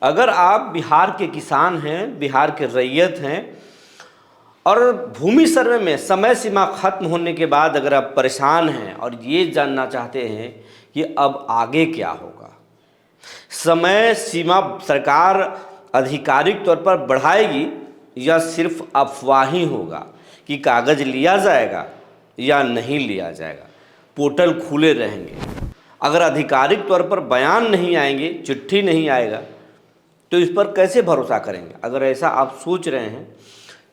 अगर आप बिहार के किसान हैं, बिहार के रैयत हैं और भूमि सर्वे में समय सीमा खत्म होने के बाद अगर आप परेशान हैं और ये जानना चाहते हैं कि अब आगे क्या होगा, समय सीमा सरकार आधिकारिक तौर पर बढ़ाएगी या सिर्फ अफवाह ही होगा कि कागज़ लिया जाएगा या नहीं लिया जाएगा, पोर्टल खुले रहेंगे, अगर आधिकारिक तौर पर बयान नहीं आएंगे, चिट्ठी नहीं आएगा तो इस पर कैसे भरोसा करेंगे। अगर ऐसा आप सोच रहे हैं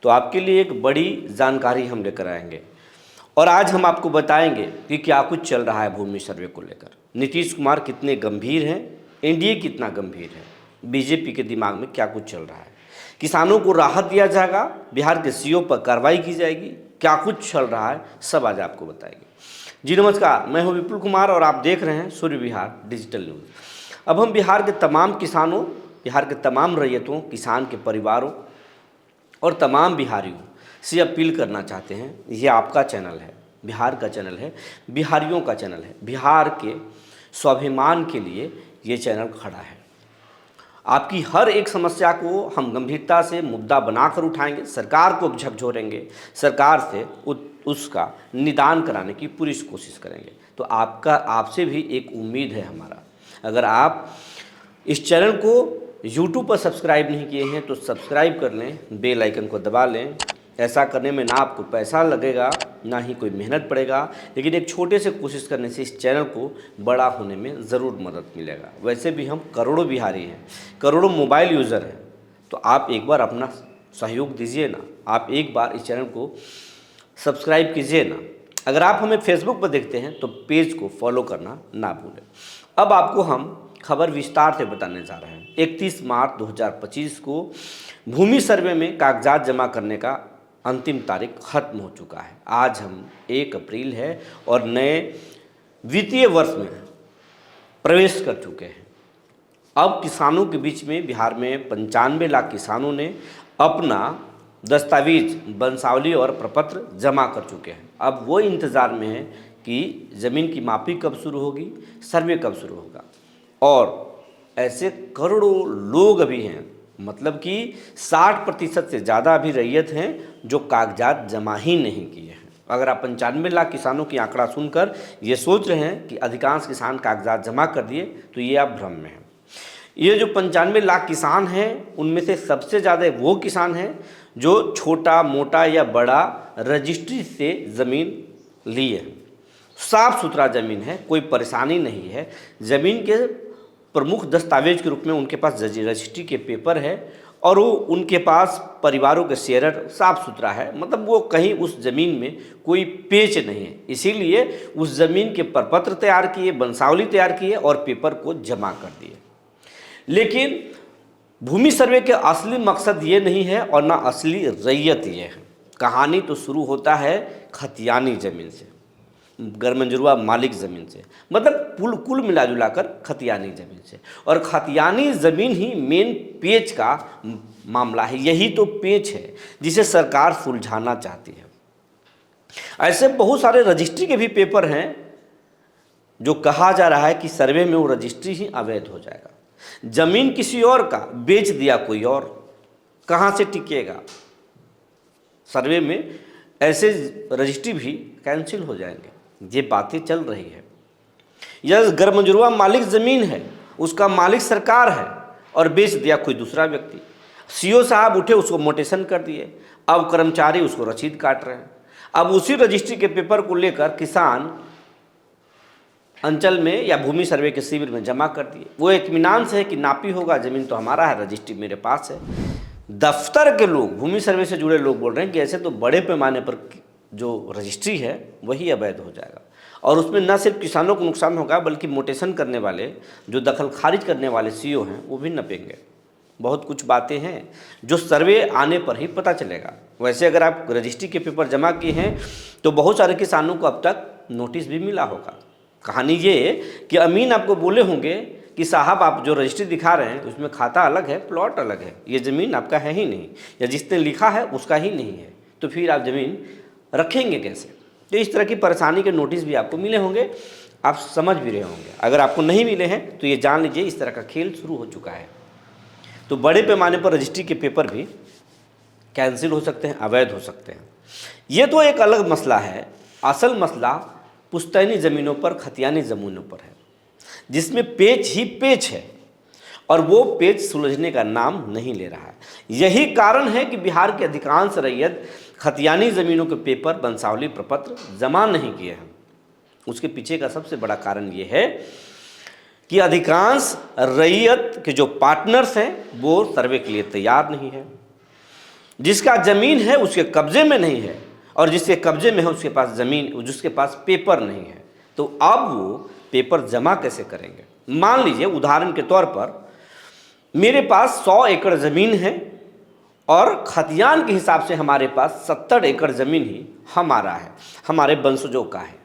तो आपके लिए एक बड़ी जानकारी हम लेकर आएंगे और आज हम आपको बताएंगे कि क्या कुछ चल रहा है भूमि सर्वे को लेकर। नीतीश कुमार कितने गंभीर हैं, एनडीए कितना गंभीर है, बीजेपी के दिमाग में क्या कुछ चल रहा है, किसानों को राहत दिया जाएगा, बिहार के सीओ पर कार्रवाई की जाएगी, क्या कुछ चल रहा है, सब आज आपको बताएंगे। जी नमस्कार, मैं हूं विपुल कुमार और आप देख रहे हैं सूर्य विहार डिजिटल न्यूज़। अब हम बिहार के तमाम किसानों, बिहार के तमाम रैयतों, किसान के परिवारों और तमाम बिहारियों से अपील करना चाहते हैं, ये आपका चैनल है, बिहार का चैनल है, बिहारियों का चैनल है, बिहार के स्वाभिमान के लिए ये चैनल खड़ा है। आपकी हर एक समस्या को हम गंभीरता से मुद्दा बनाकर उठाएंगे, सरकार को झकझोरेंगे, सरकार से उसका निदान कराने की पूरी कोशिश करेंगे। तो आपसे भी एक उम्मीद है हमारा, अगर आप इस चैनल को YouTube पर सब्सक्राइब नहीं किए हैं तो सब्सक्राइब कर लें, बेल आइकन को दबा लें। ऐसा करने में ना आपको पैसा लगेगा, ना ही कोई मेहनत पड़ेगा, लेकिन एक छोटे से कोशिश करने से इस चैनल को बड़ा होने में ज़रूर मदद मिलेगा। वैसे भी हम करोड़ों बिहारी हैं, करोड़ों मोबाइल यूज़र हैं, तो आप एक बार अपना सहयोग दीजिए ना, आप एक बार इस चैनल को सब्सक्राइब कीजिए ना। अगर आप हमें फेसबुक पर देखते हैं तो पेज को फॉलो करना ना भूलें। अब आपको हम खबर विस्तार से बताने जा रहे हैं। 31 मार्च 2025 को भूमि सर्वे में कागजात जमा करने का अंतिम तारीख खत्म हो चुका है। आज हम 1 अप्रैल है और नए वित्तीय वर्ष में प्रवेश कर चुके हैं। अब किसानों के बीच में बिहार में 95 लाख किसानों ने अपना दस्तावेज, वंशावली और प्रपत्र जमा कर चुके हैं। अब वो इंतज़ार में है कि ज़मीन की मापी कब शुरू होगी, सर्वे कब शुरू होगा। और ऐसे करोड़ों लोग अभी हैं, मतलब कि 60% से ज़्यादा अभी रैयत हैं जो कागजात जमा ही नहीं किए हैं। अगर आप 95 लाख किसानों की आंकड़ा सुनकर ये सोच रहे हैं कि अधिकांश किसान कागजात जमा कर दिए तो ये आप भ्रम में हैं। ये जो 95 लाख किसान हैं उनमें से सबसे ज़्यादा वो किसान हैं जो छोटा मोटा या बड़ा रजिस्ट्री से ज़मीन लिए हैं। साफ़ सुथरा ज़मीन है, कोई परेशानी नहीं है। ज़मीन के प्रमुख दस्तावेज के रूप में उनके पास रजिस्ट्री के पेपर है और वो उनके पास परिवारों के शेयर साफ़ सुथरा है, मतलब वो कहीं उस ज़मीन में कोई पेच नहीं है। इसीलिए उस ज़मीन के प्रपत्र तैयार किए, वंशावली तैयार किए और पेपर को जमा कर दिए। लेकिन भूमि सर्वे के असली मकसद ये नहीं है और ना असली रैयत ये है। कहानी तो शुरू होता है खतियानी ज़मीन से, गरमंजरुआ मालिक ज़मीन से, मतलब कुल मिला जुला कर खतियानी ज़मीन से। और खतियानी ज़मीन ही मेन पेच का मामला है, यही तो पेच है जिसे सरकार सुलझाना चाहती है। ऐसे बहुत सारे रजिस्ट्री के भी पेपर हैं जो कहा जा रहा है कि सर्वे में वो रजिस्ट्री ही अवैध हो जाएगा। ज़मीन किसी और का, बेच दिया कोई और, कहाँ से टिकेगा। सर्वे में ऐसे रजिस्ट्री भी कैंसिल हो जाएंगे, ये बातें चल रही है। यह गरमंजरुआ मालिक ज़मीन है, उसका मालिक सरकार है और बेच दिया कोई दूसरा व्यक्ति। सीओ साहब उठे, उसको मोटेशन कर दिए, अब कर्मचारी उसको रसीद काट रहे हैं। अब उसी रजिस्ट्री के पेपर को लेकर किसान अंचल में या भूमि सर्वे के शिविर में जमा कर दिए। वो इत्मीनान से है कि नापी होगा, ज़मीन तो हमारा है, रजिस्ट्री मेरे पास है। दफ्तर के लोग, भूमि सर्वे से जुड़े लोग बोल रहे हैं कि ऐसे तो बड़े पैमाने पर जो रजिस्ट्री है वही अवैध हो जाएगा और उसमें न सिर्फ किसानों को नुकसान होगा बल्कि मोटेशन करने वाले, जो दखल खारिज करने वाले सीओ हैं वो भी नपेंगे। बहुत कुछ बातें हैं जो सर्वे आने पर ही पता चलेगा। वैसे अगर आप रजिस्ट्री के पेपर जमा किए हैं तो बहुत सारे किसानों को अब तक नोटिस भी मिला होगा। कहानी ये कि अमीन आपको बोले होंगे कि साहब आप जो रजिस्ट्री दिखा रहे हैं उसमें खाता अलग है, प्लॉट अलग है, ये ज़मीन आपका है ही नहीं, या जिसने लिखा है उसका ही नहीं है, तो फिर आप ज़मीन रखेंगे कैसे। तो इस तरह की परेशानी के नोटिस भी आपको मिले होंगे, आप समझ भी रहे होंगे। अगर आपको नहीं मिले हैं तो ये जान लीजिए इस तरह का खेल शुरू हो चुका है। तो बड़े पैमाने पर रजिस्ट्री के पेपर भी कैंसिल हो सकते हैं, अवैध हो सकते हैं। ये तो एक अलग मसला है। असल मसला पुश्तैनी ज़मीनों पर, खतियानी ज़मीनों पर है, जिसमें पेच ही पेच है और वो पेच सुलझने का नाम नहीं ले रहा है। यही कारण है कि बिहार के अधिकांश रैयत खतियानी ज़मीनों के पेपर, वंशावली प्रपत्र जमा नहीं किए हैं। उसके पीछे का सबसे बड़ा कारण ये है कि अधिकांश रैयत के जो पार्टनर्स हैं वो सर्वे के लिए तैयार नहीं है। जिसका ज़मीन है उसके कब्जे में नहीं है, और जिसके कब्जे में है उसके पास ज़मीन, जिसके पास पेपर नहीं है, तो अब वो पेपर जमा कैसे करेंगे? मान लीजिए उदाहरण के तौर पर मेरे पास 100 एकड़ ज़मीन है और खतियान के हिसाब से हमारे पास 70 एकड़ ज़मीन ही हमारा है, हमारे वंशजों का है।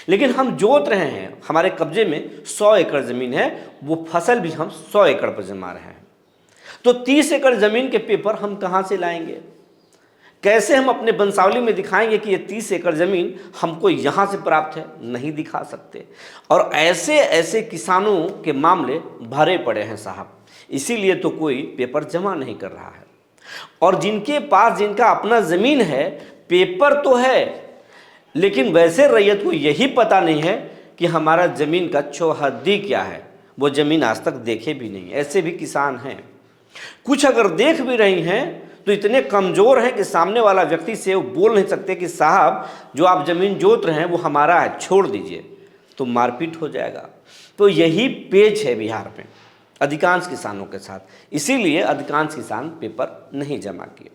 लेकिन हम जोत रहे हैं, हमारे कब्जे में 100 एकड़ ज़मीन है, वो फसल भी हम 100 एकड़ पर जमा रहे हैं। तो 30 एकड़ ज़मीन के पेपर हम कहाँ से लाएंगे? कैसे हम अपने वंशावली में दिखाएंगे कि ये 30 एकड़ ज़मीन हमको यहाँ से प्राप्त है? नहीं दिखा सकते। और ऐसे ऐसे किसानों के मामले भरे पड़े हैं साहब, इसीलिए तो कोई पेपर जमा नहीं कर रहा है। और जिनके पास, जिनका अपना ज़मीन है, पेपर तो है, लेकिन वैसे रैयत को यही पता नहीं है कि हमारा ज़मीन का चौहद्दी क्या है। वो ज़मीन आज तक देखे भी नहीं। ऐसे भी किसान हैं। कुछ अगर देख भी रही हैं तो इतने कमज़ोर हैं कि सामने वाला व्यक्ति से वो बोल नहीं सकते कि साहब जो आप ज़मीन जोत रहे हैं वो हमारा है, छोड़ दीजिए, तो मारपीट हो जाएगा। तो यही पेच है बिहार में अधिकांश किसानों के साथ, इसीलिए अधिकांश किसान पेपर नहीं जमा किए।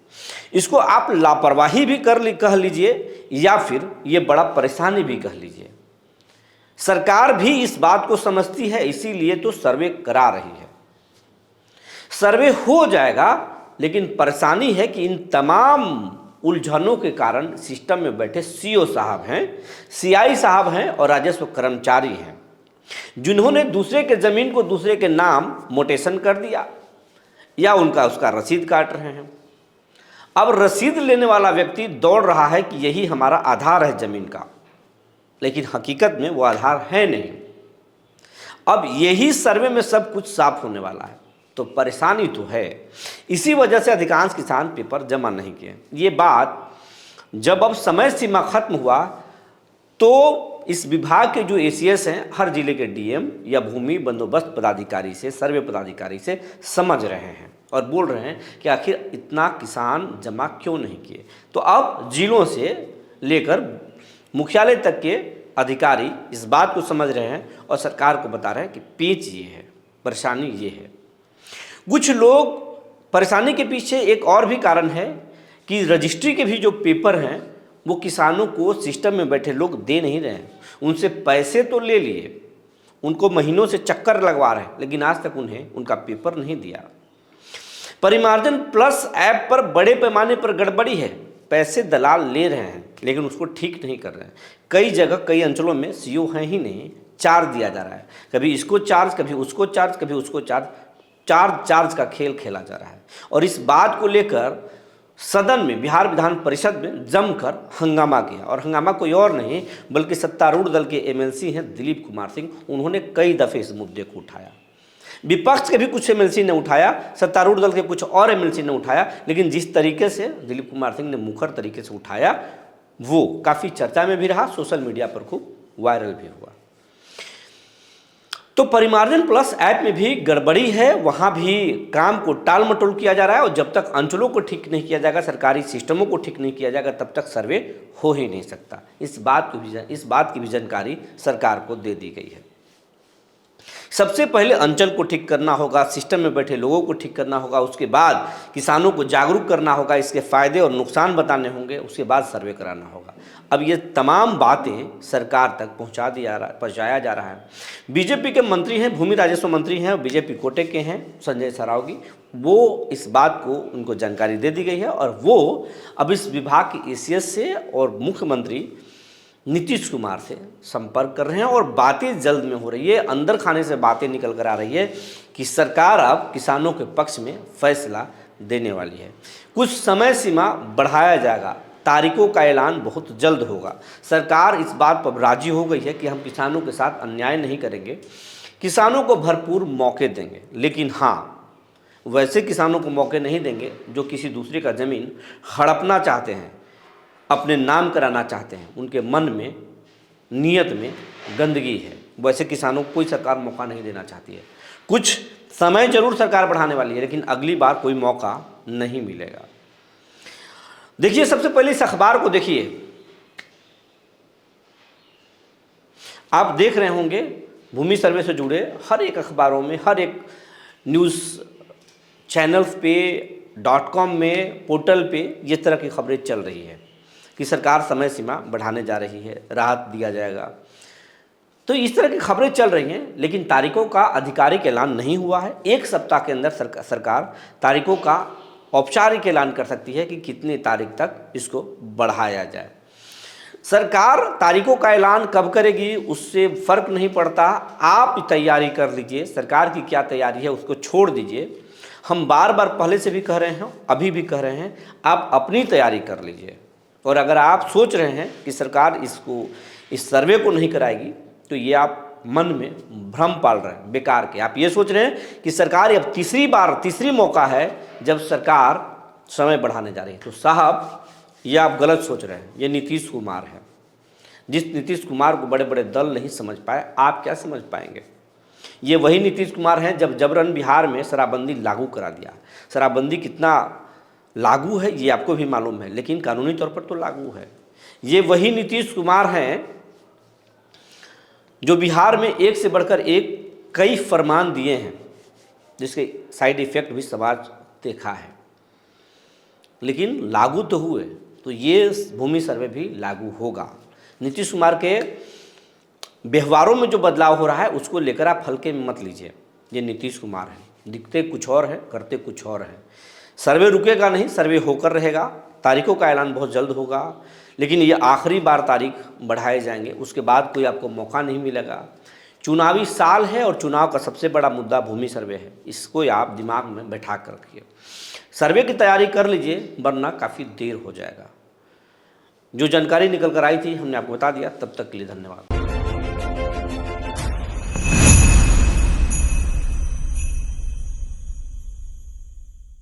इसको आप लापरवाही भी कह लीजिए या फिर ये बड़ा परेशानी भी कह लीजिए। सरकार भी इस बात को समझती है, इसीलिए तो सर्वे करा रही है। सर्वे हो जाएगा, लेकिन परेशानी है कि इन तमाम उलझनों के कारण सिस्टम में बैठे सीओ साहब हैं, सीआई साहब हैं और राजस्व कर्मचारी हैं, जिन्होंने दूसरे के ज़मीन को दूसरे के नाम मोटेशन कर दिया या उसका रसीद काट रहे हैं। अब रसीद लेने वाला व्यक्ति दौड़ रहा है कि यही हमारा आधार है ज़मीन का, लेकिन हकीकत में वो आधार है नहीं। अब यही सर्वे में सब कुछ साफ होने वाला है, तो परेशानी तो है। इसी वजह से अधिकांश किसान पेपर जमा नहीं किए। ये बात जब अब समय सीमा खत्म हुआ तो इस विभाग के जो एसीएस हैं, हर जिले के डीएम या भूमि बंदोबस्त पदाधिकारी से, सर्वे पदाधिकारी से समझ रहे हैं और बोल रहे हैं कि आखिर इतना किसान जमा क्यों नहीं किए। तो अब जिलों से लेकर मुख्यालय तक के अधिकारी इस बात को समझ रहे हैं और सरकार को बता रहे हैं कि पेच ये है, परेशानी ये है। कुछ लोग परेशानी के पीछे एक और भी कारण है कि रजिस्ट्री के भी जो पेपर हैं वो किसानों को सिस्टम में बैठे लोग दे नहीं रहे हैं। उनसे पैसे तो ले लिए, उनको महीनों से चक्कर लगवा रहे हैं, लेकिन आज तक उन्हें उनका पेपर नहीं दिया। परिमार्जन प्लस ऐप पर बड़े पैमाने पर गड़बड़ी है। पैसे दलाल ले रहे हैं लेकिन उसको ठीक नहीं कर रहे हैं। कई जगह, कई अंचलों में सीओ हैं ही नहीं, चार्ज दिया जा रहा है। कभी इसको चार्ज, कभी उसको चार्ज, कभी उसको चार्ज, चार्ज का खेल खेला जा रहा है। और इस बात को लेकर सदन में, बिहार विधान परिषद में जमकर हंगामा किया। और हंगामा कोई और नहीं बल्कि सत्तारूढ़ दल के एमएलसी हैं दिलीप कुमार सिंह। उन्होंने कई दफ़े इस मुद्दे को उठाया। विपक्ष के भी कुछ एमएलसी ने उठाया, सत्तारूढ़ दल के कुछ और एमएलसी ने उठाया, लेकिन जिस तरीके से दिलीप कुमार सिंह ने मुखर तरीके से उठाया वो काफ़ी चर्चा में भी रहा, सोशल मीडिया पर खूब वायरल भी हुआ। तो परिमार्जन प्लस ऐप में भी गड़बड़ी है, वहाँ भी काम को टाल मटोल किया जा रहा है। और जब तक अंचलों को ठीक नहीं किया जाएगा, सरकारी सिस्टमों को ठीक नहीं किया जाएगा, तब तक सर्वे हो ही नहीं सकता। इस बात की भी जानकारी सरकार को दे दी गई है। सबसे पहले अंचल को ठीक करना होगा, सिस्टम में बैठे लोगों को ठीक करना होगा, उसके बाद किसानों को जागरूक करना होगा, इसके फ़ायदे और नुकसान बताने होंगे, उसके बाद सर्वे कराना होगा। अब ये तमाम बातें सरकार तक पहुंचाया जा रहा है। बीजेपी के मंत्री हैं, भूमि राजस्व मंत्री हैं, बीजेपी कोटे के हैं, संजय सरावगी, वो इस बात को उनको जानकारी दे दी गई है और वो अब इस विभाग के एसीएस से और मुख्यमंत्री नीतीश कुमार से संपर्क कर रहे हैं और बातें जल्द में हो रही है। अंदर खाने से बातें निकल कर आ रही है कि सरकार अब किसानों के पक्ष में फैसला देने वाली है। कुछ समय सीमा बढ़ाया जाएगा, तारीखों का ऐलान बहुत जल्द होगा। सरकार इस बात पर राजी हो गई है कि हम किसानों के साथ अन्याय नहीं करेंगे, किसानों को भरपूर मौके देंगे। लेकिन हाँ, वैसे किसानों को मौके नहीं देंगे जो किसी दूसरे का ज़मीन हड़पना चाहते हैं, अपने नाम कराना चाहते हैं, उनके मन में, नीयत में गंदगी है। वैसे किसानों को कोई सरकार मौका नहीं देना चाहती है। कुछ समय जरूर सरकार बढ़ाने वाली है, लेकिन अगली बार कोई मौका नहीं मिलेगा। देखिए, सबसे पहले इस अखबार को देखिए। आप देख रहे होंगे भूमि सर्वे से जुड़े हर एक अखबारों में, हर एक न्यूज़ चैनल्स पे, .com में, पोर्टल पे ये तरह की खबरें चल रही है कि सरकार समय सीमा बढ़ाने जा रही है, राहत दिया जाएगा। तो इस तरह की खबरें चल रही हैं, लेकिन तारीखों का आधिकारिक ऐलान नहीं हुआ है। एक सप्ताह के अंदर सरकार तारीखों का औपचारिक ऐलान कर सकती है कि कितनी तारीख तक इसको बढ़ाया जाए। सरकार तारीखों का ऐलान कब करेगी उससे फ़र्क नहीं पड़ता, आप तैयारी कर लीजिए। सरकार की क्या तैयारी है उसको छोड़ दीजिए। हम बार बार पहले से भी कह रहे हैं, अभी भी कह रहे हैं, आप अपनी तैयारी कर लीजिए। और अगर आप सोच रहे हैं कि सरकार इस सर्वे को नहीं कराएगी, तो ये आप मन में भ्रम पाल रहे हैं बेकार के। आप ये सोच रहे हैं कि सरकार अब तीसरी मौका है जब सरकार समय बढ़ाने जा रही है। तो साहब, ये आप गलत सोच रहे हैं। ये नीतीश कुमार है। जिस नीतीश कुमार को बड़े बड़े दल नहीं समझ पाए, आप क्या समझ पाएंगे। ये वही नीतीश कुमार हैं जब जबरन बिहार में शराबबंदी लागू करा दिया। शराबबंदी कितना लागू है ये आपको भी मालूम है, लेकिन कानूनी तौर पर तो लागू है। ये वही नीतीश कुमार हैं जो बिहार में एक से बढ़कर एक कई फरमान दिए हैं, जिसके साइड इफ़ेक्ट भी समाज देखा है, लेकिन लागू तो हुए। तो ये भूमि सर्वे भी लागू होगा। नीतीश कुमार के व्यवहारों में जो बदलाव हो रहा है उसको लेकर आप हल्के में मत लीजिए। ये नीतीश कुमार हैं, दिखते कुछ और है, करते कुछ और है। सर्वे रुकेगा नहीं, सर्वे होकर रहेगा। तारीखों का ऐलान बहुत जल्द होगा, लेकिन ये आखिरी बार तारीख बढ़ाए जाएंगे। उसके बाद कोई आपको मौका नहीं मिलेगा। चुनावी साल है और चुनाव का सबसे बड़ा मुद्दा भूमि सर्वे है। इसको आप दिमाग में बैठा कर रखिए। सर्वे की तैयारी कर लीजिए, वरना काफ़ी देर हो जाएगा। जो जानकारी निकल कर आई थी हमने आपको बता दिया। तब तक के लिए धन्यवाद।